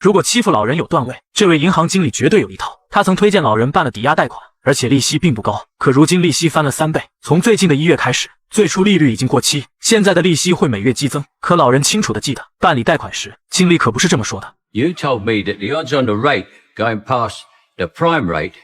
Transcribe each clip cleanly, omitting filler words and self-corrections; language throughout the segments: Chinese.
如果欺负老人有段位，这位银行经理绝对有一套。他曾推荐老人办了抵押贷款，而且利息并不高，可如今利息翻了3倍。从最近的1月开始，最初利率已经过期，现在的利息会每月激增。可老人清楚地记得，办理贷款时，经理可不是这么说的。You told me that the odds on the rate going past the prime rate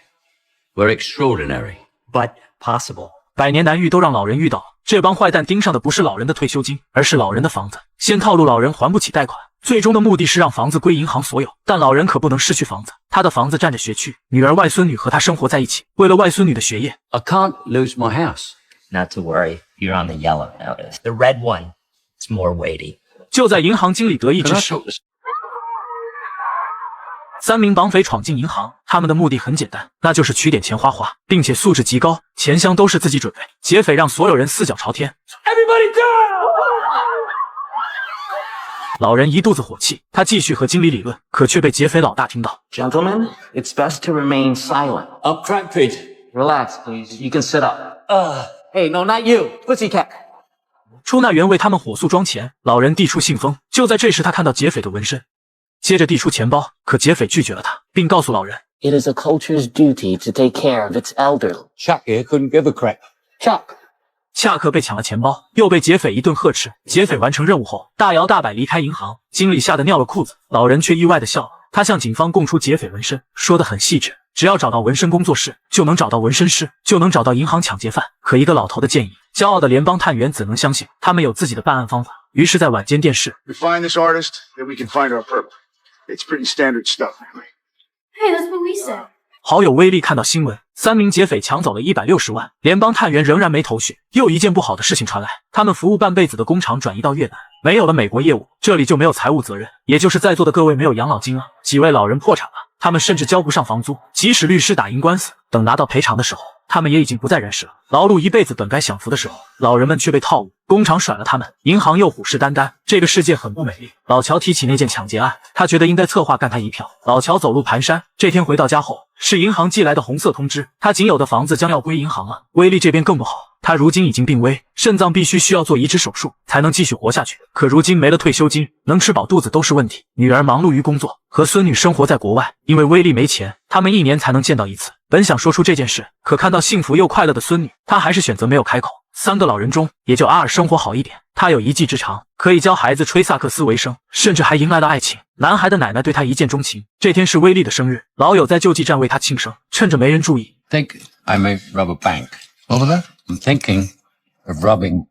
were extraordinary, but possible. 百年难遇都让老人遇到，这帮坏蛋盯上的不是老人的退休金，而是老人的房子。先套路老人还不起贷款，最终的目的是让房子归银行所有。但老人可不能失去房子，他的房子占着学区，女儿外孙女和他生活在一起。为了外孙女的学业 I can't lose my house. Not to worry, you're on the yellow notice. The red one, it's more weighty. 就在银行经理得意之时，3名绑匪闯进银行，他们的目的很简单，那就是取点钱花花，并且素质极高，钱箱都是自己准备。劫匪让所有人4脚朝天 ，Everybody down！ 老人一肚子火气，他继续和经理理论，可却被劫匪老大听到。Gentlemen, it's best to remain silent. I'm cramping. Relax, please. You can sit up. Hey, no, not you. Pussycat. 出纳员为他们火速装钱，老人递出信封。就在这时，他看到劫匪的纹身，接着递出钱包，可劫匪拒绝了他，并告诉老人 It is a culture's duty to take care of its elderly. Chuck here couldn't give a crap. Chuck. 恰克被抢了钱包，又被劫匪一顿呵斥。劫匪完成任务后，大摇大摆离开银行。经理吓得尿了裤子，老人却意外的笑了。他向警方供出劫匪纹身，说得很细致，只要找到纹身工作室，就能找到纹身师，就能找到银行抢劫犯。可一个老头的建议，骄傲的联邦探员怎能相信？他们有自己的办案方法。于是，在晚间电视 We find this artist, then we can find our purple. It's pretty standard stuff, anyway. Hey, that's what we said. 好友威利看到新闻，3名劫匪抢走了160万，联邦探员仍然没头绪。又一件不好的事情传来，他们服务半辈子的工厂转移到越南，没有了美国业务，这里就没有财务责任，也就是在座的各位没有养老金啊。几位老人破产了，他们甚至交不上房租，即使律师打赢官司，等拿到赔偿的时候，他们也已经不在人世了。劳碌一辈子本该享福的时候，老人们却被套路，工厂甩了他们，银行又虎视眈眈，这个世界很不美丽。老乔提起那件抢劫案，他觉得应该策划干他一票。老乔走路蹒跚，这天回到家后，是银行寄来的红色通知，他仅有的房子将要归银行了。威利这边更不好，他如今已经病危，肾脏必须需要做移植手术才能继续活下去。可如今没了退休金，能吃饱肚子都是问题。女儿忙碌于工作，和孙女生活在国外，因为威利没钱，他们1年才能见到一次。本想说出这件事，可看到幸福又快乐的孙女，他还是选择没有开口。3个老人中，也就阿尔生活好一点，他有一技之长，可以教孩子吹萨克斯为生，甚至还迎来了爱情。男孩的奶奶对他一见钟情。这天是威利的生日，老友在救济站为他庆生，趁着没人注意 Think I may rob a bank. Over there? I'm thinking of robbing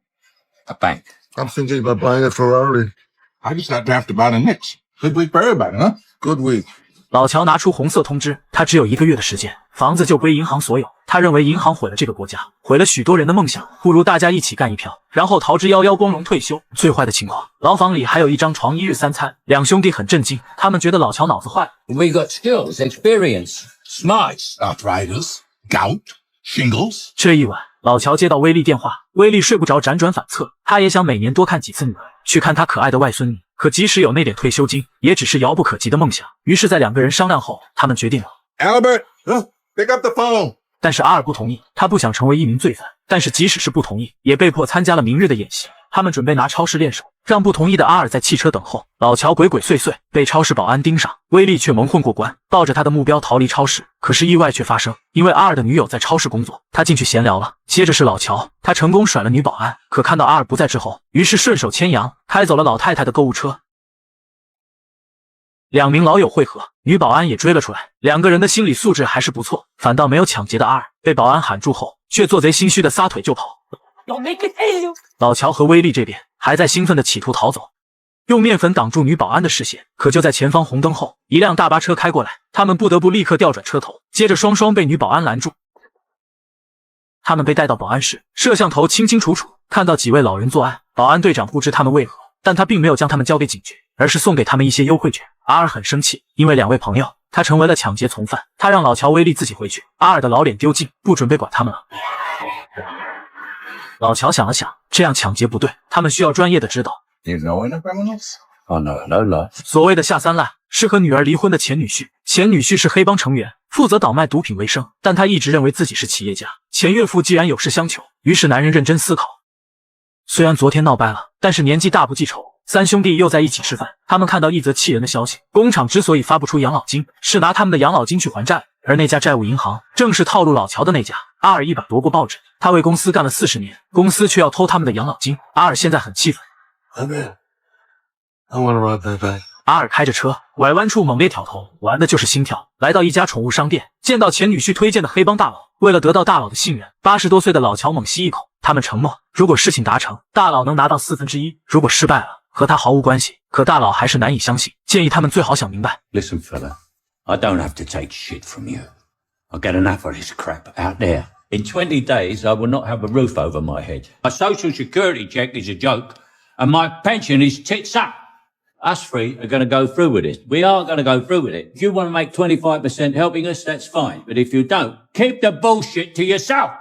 a bank. I'm thinking about buying a Ferrari. I just got drafted by the Knicks. Good week for everybody, huh? Good week. 老乔拿出红色通知，他只有1个月的时间，房子就归银行所有。他认为银行毁了这个国家，毁了许多人的梦想，不如大家一起干一票，然后逃之夭夭，光荣退休。最坏的情况，牢房里还有1张床，1日3餐。2兄弟很震惊，他们觉得老乔脑子坏了。We got skills, experience, smarts. Arthritis, gout, shingles. 这一晚，老乔接到威利电话，威利睡不着，辗转反侧。他也想每年多看几次女儿，去看他可爱的外孙女。可即使有那点退休金，也只是遥不可及的梦想。于是，在2个人商量后，他们决定了。Albert, pick up the phone. 但是阿尔不同意，他不想成为一名罪犯。但是即使是不同意，也被迫参加了明日的演习。他们准备拿超市练手，让不同意的阿尔在汽车等候。老乔鬼鬼祟祟，被超市保安盯上，威利却蒙混过关，抱着他的目标逃离超市。可是意外却发生，因为阿尔的女友在超市工作，他进去闲聊了。接着是老乔，他成功甩了女保安，可看到阿尔不在之后，于是顺手牵羊，开走了老太太的购物车。2名老友会合，女保安也追了出来。2个人的心理素质还是不错，反倒没有抢劫的阿尔。被保安喊住后，却做贼心虚的撒腿就跑。老乔和威利这边还在兴奋的企图逃走，用面粉挡住女保安的视线。可就在前方红灯后，一辆大巴车开过来，他们不得不立刻调转车头。接着双双被女保安拦住，他们被带到保安室，摄像头清清楚楚看到几位老人作案。保安队长不知他们为何，但他并没有将他们交给警局，而是送给他们一些优惠券。阿尔很生气，因为2位朋友，他成为了抢劫从犯。他让老乔、威利自己回去，阿尔的老脸丢尽，不准备管他们了。老乔想了想，这样抢劫不对，他们需要专业的指导。You know any criminals? Oh no. 所谓的下三滥，是和女儿离婚的前女婿。前女婿是黑帮成员，负责倒卖毒品为生，但他一直认为自己是企业家。前岳父既然有事相求，于是男人认真思考。虽然昨天闹掰了，但是年纪大不记仇，三兄弟又在一起吃饭。他们看到一则气人的消息：工厂之所以发不出养老金，是拿他们的养老金去还债，而那家债务银行正是套路老乔的那家。阿尔一把夺过报纸，他为公司干了40年，公司却要偷他们的养老金。阿尔现在很气愤。I want to ride that back. 阿尔开着车，拐弯处猛烈挑头，玩的就是心跳。来到一家宠物商店，见到前女婿推荐的黑帮大佬。为了得到大佬的信任，80多岁的老乔猛吸一口。他们承诺，如果事情达成，大佬能拿到1/4；如果失败了，和他毫无关系。可大佬还是难以相信，建议他们最好想明白。Listen, fella, I don't have to take shit from you. I get enough of this crap out there. In 20 days, I will not have a roof over my head. My social security check is a joke, and my pension is tits up. Us three are going to go through with it. We are going to go through with it. If you want to make 25% helping us, that's fine. But if you don't, keep the bullshit to yourself.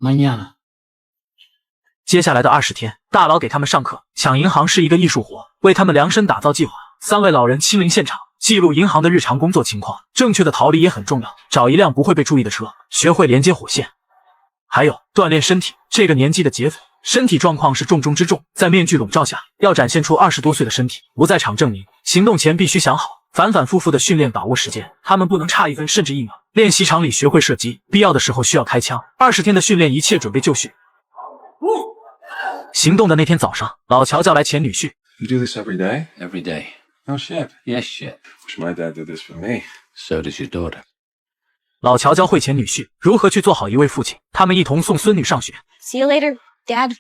Mañana. 接下来的20天，大佬给他们上课。抢银行是一个艺术活，为他们量身打造计划。3位老人亲临现场，记录银行的日常工作情况。正确的逃离也很重要，找一辆不会被注意的车，学会连接火线。还有锻炼身体。这个年纪的劫匪身体状况是重中之重，在面具笼罩下，要展现出20多岁的身体，不在场证明。行动前必须想好，反反复复的训练，把握时间。他们不能差1分甚至1秒。练习场里学会射击，必要的时候需要开枪。20天的训练，一切准备就绪。行动的那天早上，老乔叫来前女婿。You do this every day? Every day. No shit. Yes, shit. Wish my dad did this for me. So does your daughter. 老乔教会前女婿如何去做好一位父亲。他们一同送孙女上学。See you later, Dad.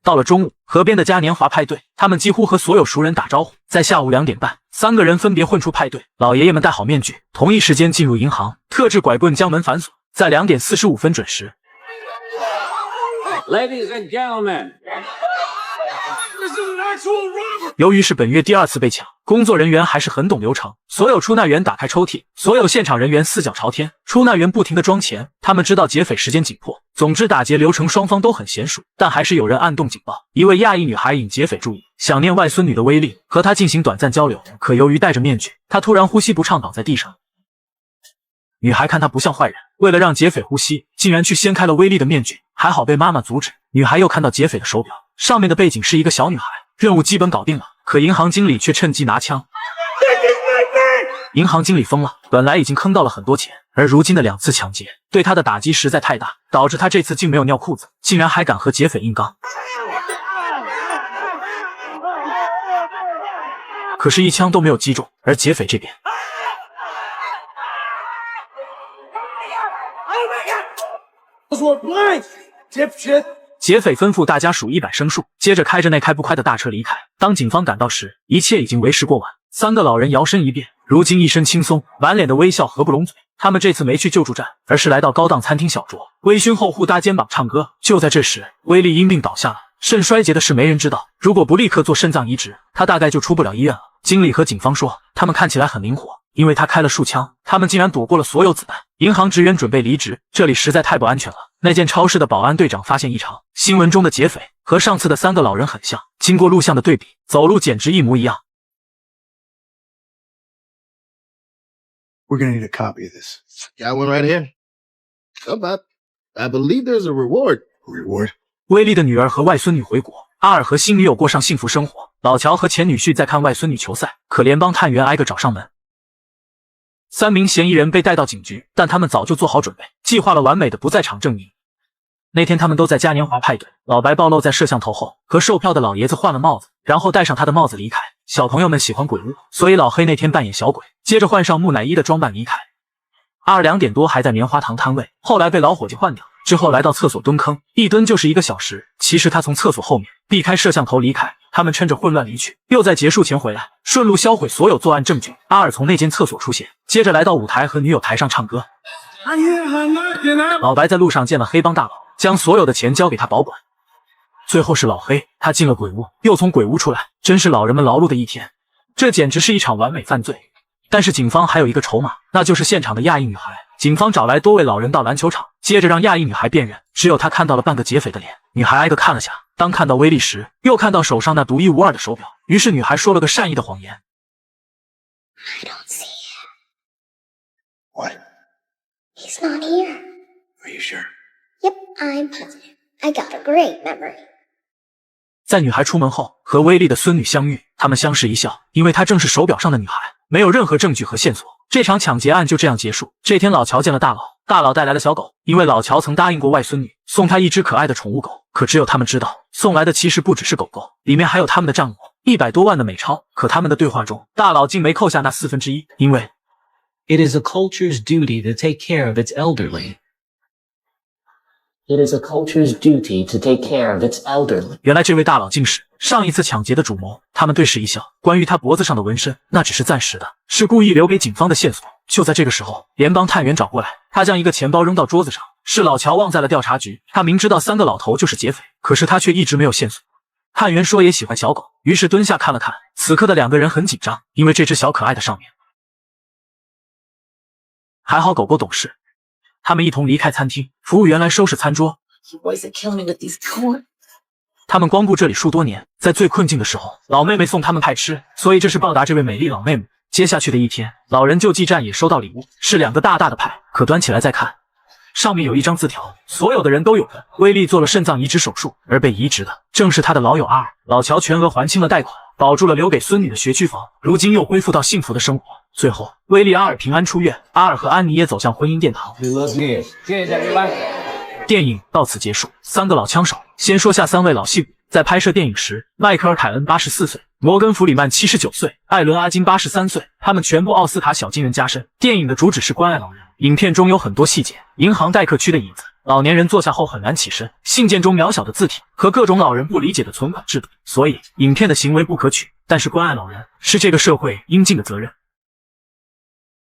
到了中午，河边的嘉年华派对，他们几乎和所有熟人打招呼。在下午2点半，3个人分别混出派对。老爷爷们戴好面具，同一时间进入银行，特制拐棍将门反锁。在2点45分准时。Ladies and gentlemen. 由于是本月第2次被抢，工作人员还是很懂流程。所有出纳员打开抽屉，所有现场人员4脚朝天，出纳员不停地装钱。他们知道劫匪时间紧迫，总之打劫流程双方都很娴熟，但还是有人暗动警报。一位亚裔女孩引劫匪注意，想念外孙女的威力，和她进行短暂交流。可由于戴着面具，她突然呼吸不畅倒在地上。女孩看她不像坏人，为了让劫匪呼吸，竟然去掀开了威力的面具，还好被妈妈阻止。女孩又看到劫匪的手表，上面的背景是一个小女孩。任务基本搞定了，可银行经理却趁机拿枪。银行经理疯了，本来已经坑到了很多钱，而如今的2次抢劫对他的打击实在太大，导致他这次竟没有尿裤子，竟然还敢和劫匪硬刚。可是，一枪都没有击中，而劫匪这边。劫匪吩咐大家数100声数，接着开着那开不快的大车离开。当警方赶到时，一切已经为时过晚。3个老人摇身一变，如今一身轻松，满脸的微笑，合不拢嘴。他们这次没去救助站，而是来到高档餐厅小酌，微醺后互搭肩膀唱歌。就在这时，威利因病倒下了。肾衰竭的事没人知道，如果不立刻做肾脏移植，他大概就出不了医院了。经理和警方说，他们看起来很灵活，因为他开了数枪，他们竟然躲过了所有子弹。银行职员准备离职，这里实在太不安全了。那间超市的保安队长发现异常，新闻中的劫匪和上次的3个老人很像，经过录像的对比，走路简直一模一样。We're gonna need a copy of this. Got one right here. How about? I believe there's a reward. Reward? 威利的女儿和外孙女回国，阿尔和新女友过上幸福生活。老乔和前女婿在看外孙女球赛，可联邦探员挨个找上门。3名嫌疑人被带到警局，但他们早就做好准备，计划了完美的不在场证明。那天他们都在嘉年华派对，老白暴露在摄像头后，和售票的老爷子换了帽子，然后戴上他的帽子离开。小朋友们喜欢鬼屋，所以老黑那天扮演小鬼，接着换上木乃伊的装扮离开。阿尔2点多还在棉花糖摊位，后来被老伙计换掉，之后来到厕所蹲坑，一蹲就是1个小时。其实他从厕所后面避开摄像头离开，他们趁着混乱离去，又在结束前回来，顺路销毁所有作案证据。阿尔从那间厕所出现，接着来到舞台和女友台上唱歌。老白在路上见了黑帮大佬，将所有的钱交给他保管。最后是老黑，他进了鬼屋，又从鬼屋出来，真是老人们劳碌的一天。这简直是一场完美犯罪。但是警方还有一个筹码，那就是现场的亚裔女孩。警方找来多位老人到篮球场，接着让亚裔女孩辨认，只有她看到了半个劫匪的脸。女孩挨个看了下，当看到威力时，又看到手上那独一无二的手表，于是女孩说了个善意的谎言。 I don't see him. What? He's not here. Are you sure? Yep, I'm positive. I got a great memory. 在女孩出门后和威利的孙女相遇，他们相视一笑，因为她正是手表上的女孩，没有任何证据和线索。这场抢劫案就这样结束。这天，老乔见了大佬，大佬带来了小狗，因为老乔曾答应过外孙女送她一只可爱的宠物狗，可只有他们知道，送来的其实不只是狗狗，里面还有他们的账目，100多万的美钞。可他们的对话中，大佬竟没扣下那1/4，因为 It is a culture's duty to take care of its elderly. It is a culture's duty to take care of its elderly. 原来这位大佬竟是上一次抢劫的主谋。他们对视一笑，关于他脖子上的纹身，那只是暂时的，是故意留给警方的线索。就在这个时候，联邦探员找过来，他将一个钱包扔到桌子上，是老乔忘在了调查局。他明知道3个老头就是劫匪，可是他却一直没有线索。探员说也喜欢小狗，于是蹲下看了看。此刻的2个人很紧张，因为这只小可爱的上面。还好狗狗懂事。他们一同离开餐厅，服务员来收拾餐桌。他们光顾这里数多年，在最困境的时候，老妹妹送他们派吃，所以这是报答这位美丽老妹妹。接下去的一天，老人救济站也收到礼物，是2个大大的派，可端起来再看，上面有一张字条，所有的人都有的。威利做了肾脏移植手术，而被移植的正是他的老友阿尔。老乔全额还清了贷款，保住了留给孙女的学区房，如今又恢复到幸福的生活。最后，威利阿尔平安出院，阿尔和安妮也走向婚姻殿堂。电影到此结束。3个老枪手，先说下3位老戏骨。在拍摄电影时，迈克尔·凯恩84岁，摩根·弗里曼79岁，艾伦·阿金83岁，他们全部奥斯卡小金人加身。电影的主旨是关爱老人，影片中有很多细节，银行待客区的椅子，老年人坐下后很难起身，信件中渺小的字体和各种老人不理解的存款制度，所以影片的行为不可取。但是关爱老人是这个社会应尽的责任。